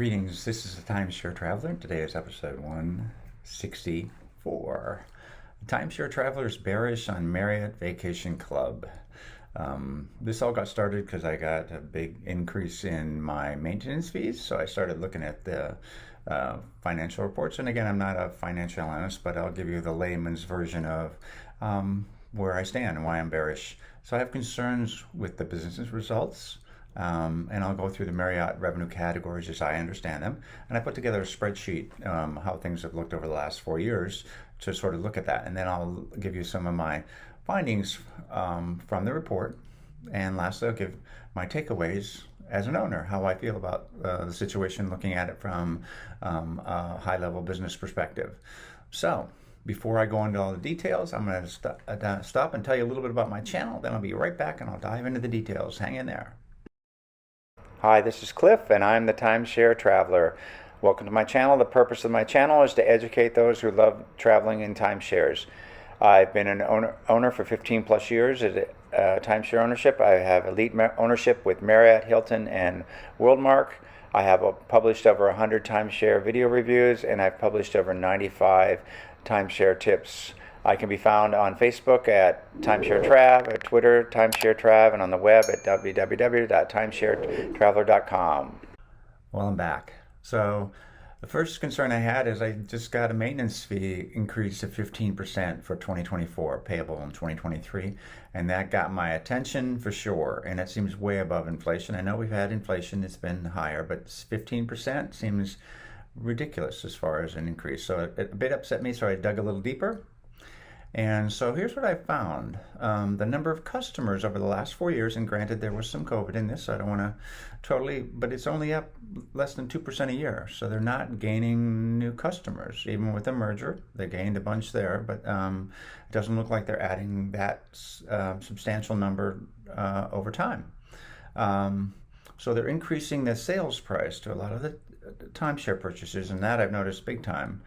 Greetings, this is the Timeshare Traveler. Today is episode 164. The Timeshare Traveler is Bearish on Marriott Vacation Club. This all got started because I got a big increase in my maintenance fees, so I started looking at the financial reports. And again, I'm not a financial analyst, but I'll give you the layman's version of where I stand and why I'm bearish. So I have concerns with the business's results. And I'll go through the Marriott revenue categories as I understand them. And I put together a spreadsheet, how things have looked over the last 4 years to sort of look at that. And then I'll give you some of my findings from the report. And lastly, I'll give my takeaways as an owner, how I feel about the situation, looking at it from a high-level business perspective. So before I go into all the details, I'm going to stop and tell you a little bit about my channel. Then I'll be right back and I'll dive into the details. Hang in there. Hi, this is Cliff, and I'm the Timeshare Traveler. Welcome to my channel. The purpose of my channel is to educate those who love traveling in timeshares. I've been an owner for 15 plus years at timeshare ownership. I have elite ownership with Marriott, Hilton, and Worldmark. I have published over 100 timeshare video reviews, and I've published over 95 timeshare tips. I can be found on Facebook at Timeshare Trav, at Twitter, Timeshare Trav, and on the web at www.timesharetraveler.com. Well, I'm back. So the first concern I had is I just got a maintenance fee increase to 15% for 2024, payable in 2023. And that got my attention for sure. And it seems way above inflation. I know we've had inflation that's been higher, but 15% seems ridiculous as far as an increase. So it a bit upset me, so I dug a little deeper. And so here's what I found. The number of customers over the last 4 years, and granted there was some COVID in this, so I don't want to totally, but it's only up less than 2% a year. So they're not gaining new customers. Even with the merger, they gained a bunch there, but it doesn't look like they're adding that substantial number over time. So they're increasing the sales price to a lot of the timeshare purchases, and that I've noticed big time.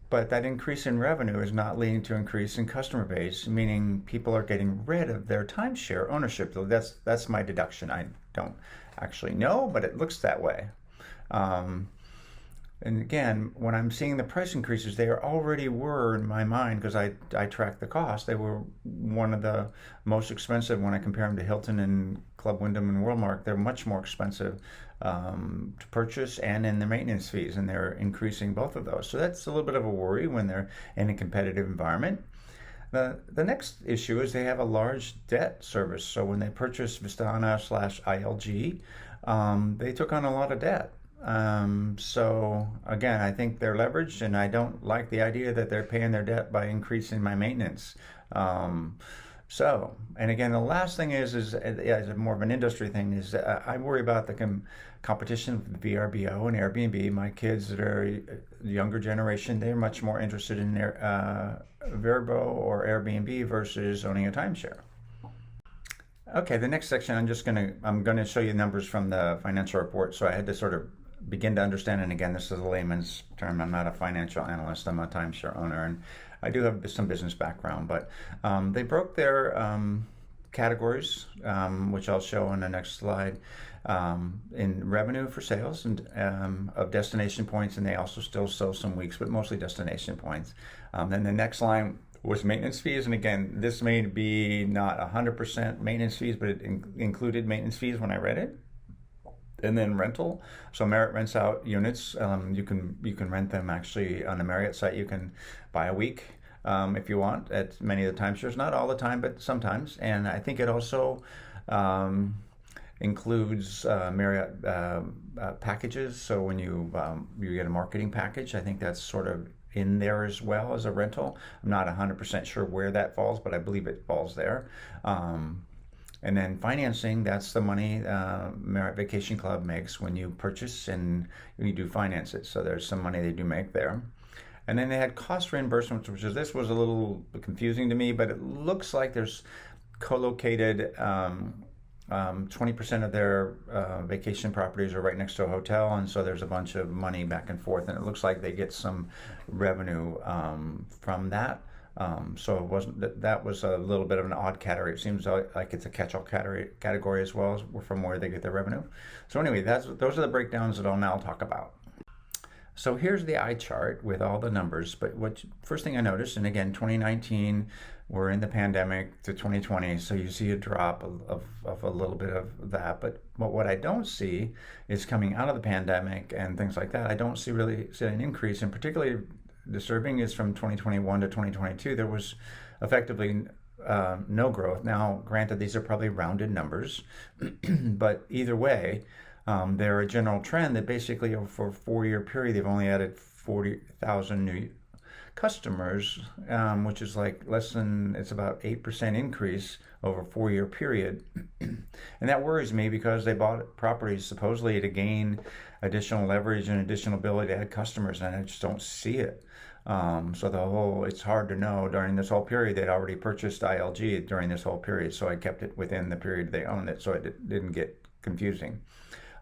But that increase in revenue is not leading to increase in customer base, meaning people are getting rid of their timeshare ownership. That's my deduction. I don't actually know, but it looks that way. And again, when I'm seeing the price increases, they already were in my mind, because I tracked the cost. They were one of the most expensive when I compare them to Hilton and Club Wyndham and Worldmark. They're much more expensive to purchase, and in the maintenance fees, and they're increasing both of those. So that's a little bit of a worry when they're in a competitive environment. The next issue is they have a large debt service. So when they purchased Vistana/ILG, they took on a lot of debt. So again, I think they're leveraged, and I don't like the idea that they're paying their debt by increasing my maintenance. And again, the last thing is more of an industry thing, is I worry about the competition with VRBO and Airbnb. My kids that are younger generation, they're much more interested in their VRBO or Airbnb versus owning a timeshare. Okay, the next section, I'm gonna show you numbers from the financial report. So I had to sort of begin to understand, and again, this is a layman's term. I'm not a financial analyst. I'm a timeshare owner, and I do have some business background. But they broke their categories, which I'll show on the next slide, in revenue for sales and of destination points, and they also still sell some weeks, but mostly destination points. Then the next line was maintenance fees, and again, this may be not 100% maintenance fees, but it included maintenance fees when I read it. And then rental. So Marriott rents out units. You can rent them actually on the Marriott site. You can buy a week if you want at many of the timeshares. Not all the time, but sometimes. And I think it also includes Marriott packages. So when you get a marketing package, I think that's sort of in there as well as a rental. I'm not 100% sure where that falls, but I believe it falls there. And then financing, that's the money Marriott Vacation Club makes when you purchase and you do finance it. So there's some money they do make there. And then they had cost reimbursements, which this was a little confusing to me, but it looks like there's co-located 20% of their vacation properties are right next to a hotel, and so there's a bunch of money back and forth, and it looks like they get some revenue from that. So it wasn't that was a little bit of an odd category. It seems like it's a catch-all category as well as from where they get their revenue. So anyway, those are the breakdowns that I'll now talk about. So here's the eye chart with all the numbers. But first thing I noticed, and again, 2019, we're in the pandemic to 2020, so you see a drop of a little bit of that. But what I don't see is coming out of the pandemic and things like that. I don't really see an increase, and particularly disturbing is from 2021 to 2022, there was effectively no growth. Now, granted, these are probably rounded numbers, but either way, they're a general trend that basically for a 4-year period, they've only added 40,000 new customers, which is like it's about 8% increase over a 4-year period. And that worries me because they bought properties supposedly to gain additional leverage and additional ability to add customers, and I just don't see it. So it's hard to know. During this whole period, they'd already purchased ILG during this whole period, so I kept it within the period they owned it, so it didn't get confusing.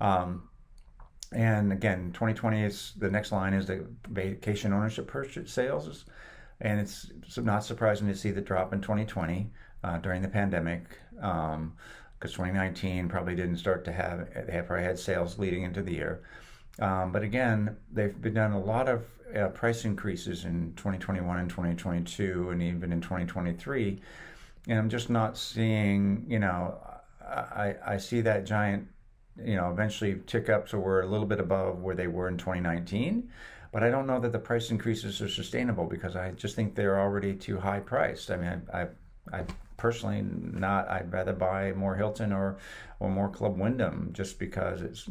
And again, 2020 is the next line is the vacation ownership purchase sales, and it's not surprising to see the drop in 2020 during the pandemic, because 2019 probably didn't start to they probably had sales leading into the year. But again, they've been done a lot of price increases in 2021 and 2022, and even in 2023, and I'm just not seeing. I see that giant, eventually tick up, so we're a little bit above where they were in 2019. But I don't know that the price increases are sustainable because I just think they're already too high priced. I mean, I personally not. I'd rather buy more Hilton or more Club Wyndham just because it's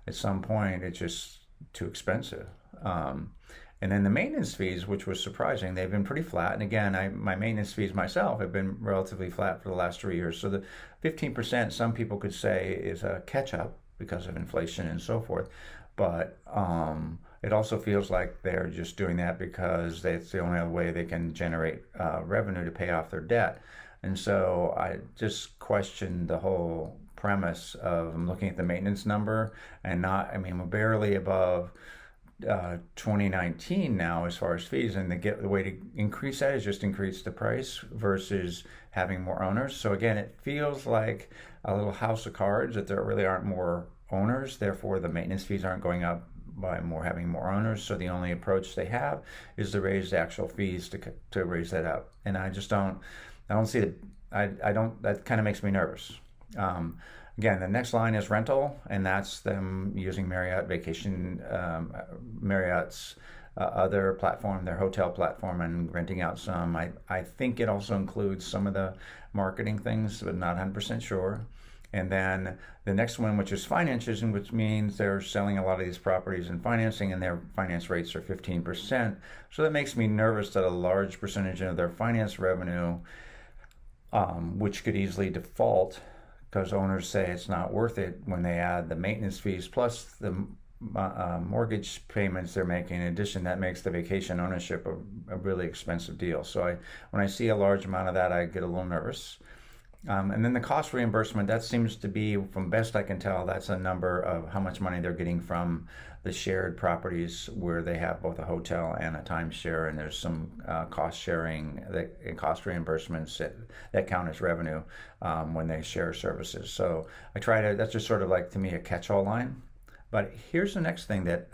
at some point it's just too expensive. And then the maintenance fees, which was surprising, they've been pretty flat. And again, my maintenance fees myself have been relatively flat for the last 3 years. So the 15%, some people could say, is a catch-up because of inflation and so forth. But it also feels like they're just doing that because it's the only way they can generate revenue to pay off their debt. And so I just question the whole premise of looking at the maintenance number and we're barely above 2019 now as far as fees, and the way to increase that is just increase the price versus having more owners. So again, it feels like a little house of cards that there really aren't more owners, therefore the maintenance fees aren't going up by having more owners. So the only approach they have is to raise the actual fees to raise that up. And I don't see that kind of makes me nervous. Again, the next line is rental, and that's them using Marriott's other platform, their hotel platform, and renting out some. I think it also includes some of the marketing things, but not 100% sure. And then the next one, which is finances, and which means they're selling a lot of these properties and financing, and their finance rates are 15%. So that makes me nervous that a large percentage of their finance revenue, which could easily default, because owners say it's not worth it when they add the maintenance fees plus the mortgage payments they're making. In addition, that makes the vacation ownership a really expensive deal. So when I see a large amount of that, I get a little nervous. And then the cost reimbursement, that seems to be, from best I can tell, that's a number of how much money they're getting from the shared properties where they have both a hotel and a timeshare, and there's some cost sharing and cost reimbursements that count as revenue when they share services. So that's just sort of like, to me, a catch-all line. But here's the next thing that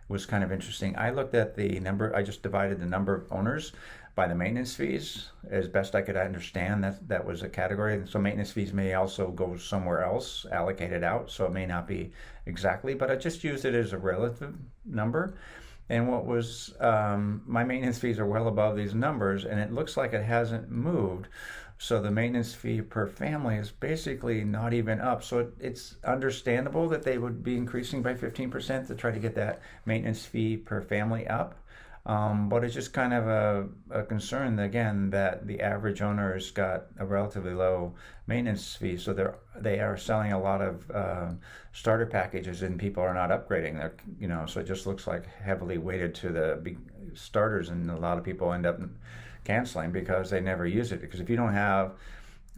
was kind of interesting. I looked at I just divided the number of owners by the maintenance fees as best I could understand. That was a category. So maintenance fees may also go somewhere else, allocated out, so it may not be exactly, but I just used it as a relative number. And my maintenance fees are well above these numbers, and it looks like it hasn't moved. So the maintenance fee per family is basically not even up. So it's understandable that they would be increasing by 15% to try to get that maintenance fee per family up. But it's just kind of a concern, again, that the average owner has got a relatively low maintenance fee. So they are selling a lot of starter packages, and people are not upgrading. So it just looks like heavily weighted to the big starters, and a lot of people end up canceling because they never use it. Because if you don't have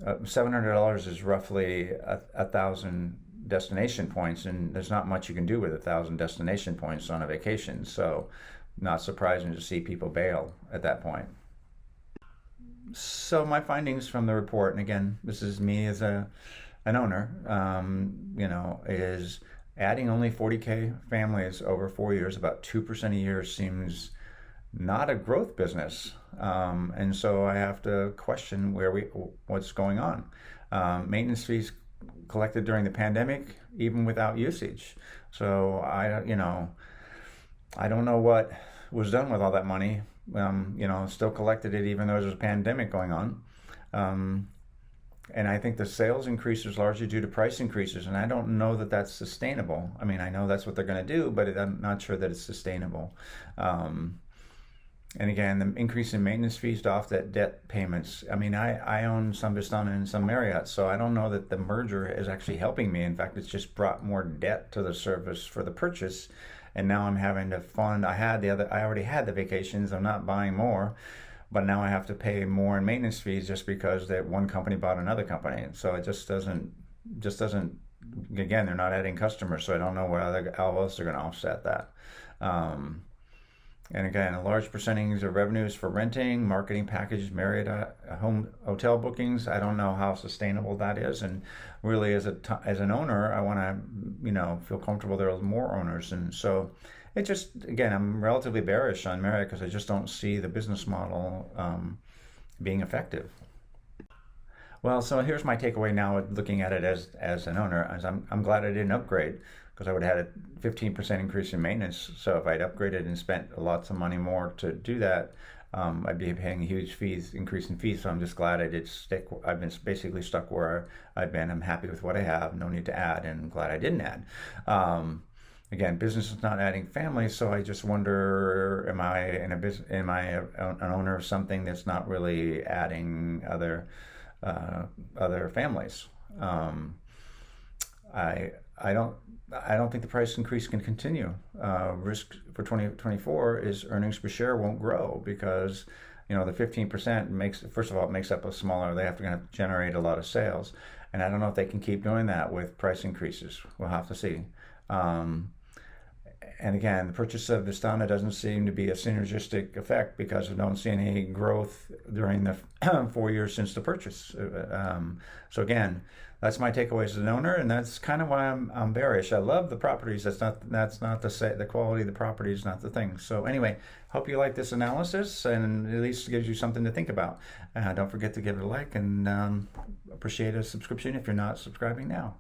$700 is roughly 1,000 destination points, and there's not much you can do with 1,000 destination points on a vacation. So not surprising to see people bail at that point. So my findings from the report, and again, this is me as an owner, is adding only 40K families over 4 years, about 2% a year, seems not a growth business. And so I have to question what's going on. Maintenance fees collected during the pandemic, even without usage. So I don't know what was done with all that money. Still collected it even though there's a pandemic going on. And I think the sales increase is largely due to price increases, and I don't know that that's sustainable. I mean, I know that's what they're going to do, but I'm not sure that it's sustainable. And again, the increase in maintenance fees to offset debt payments. I mean, I own some Vistana and some Marriott, so I don't know that the merger is actually helping me. In fact, it's just brought more debt to the service for the purchase, and now I'm having to fund. I already had the vacations. I'm not buying more, but now I have to pay more in maintenance fees just because that one company bought another company. So it just doesn't. Again, they're not adding customers, so I don't know how else they're going to offset that. And again, a large percentage of revenues for renting, marketing packages, Marriott hotel bookings. I don't know how sustainable that is. And really, as an owner, I want to feel comfortable there are more owners. And so it just, again, I'm relatively bearish on Marriott because I just don't see the business model being effective. Well, so here's my takeaway now looking at it as an owner. I'm glad I didn't upgrade, because I would have had a 15% increase in maintenance. So if I'd upgraded and spent lots of money more to do that, I'd be paying huge increase in fees. So I'm just glad I did stick. I've been basically stuck where I've been. I'm happy with what I have. No need to add, and I'm glad I didn't add. Again, business is not adding families, so I just wonder: am I an owner of something that's not really adding other families? I don't think the price increase can continue. Risk for 2024 is earnings per share won't grow because the 15% makes up a smaller. They have to generate a lot of sales, and I don't know if they can keep doing that with price increases. We'll have to see. And again, the purchase of Vistana doesn't seem to be a synergistic effect because I don't see any growth during the 4 years since the purchase. So again, that's my takeaways as an owner, and that's kind of why I'm bearish. I love the properties. That's not the quality of the property is not the thing. So anyway, hope you like this analysis, and at least gives you something to think about. Don't forget to give it a like, and appreciate a subscription if you're not subscribing now.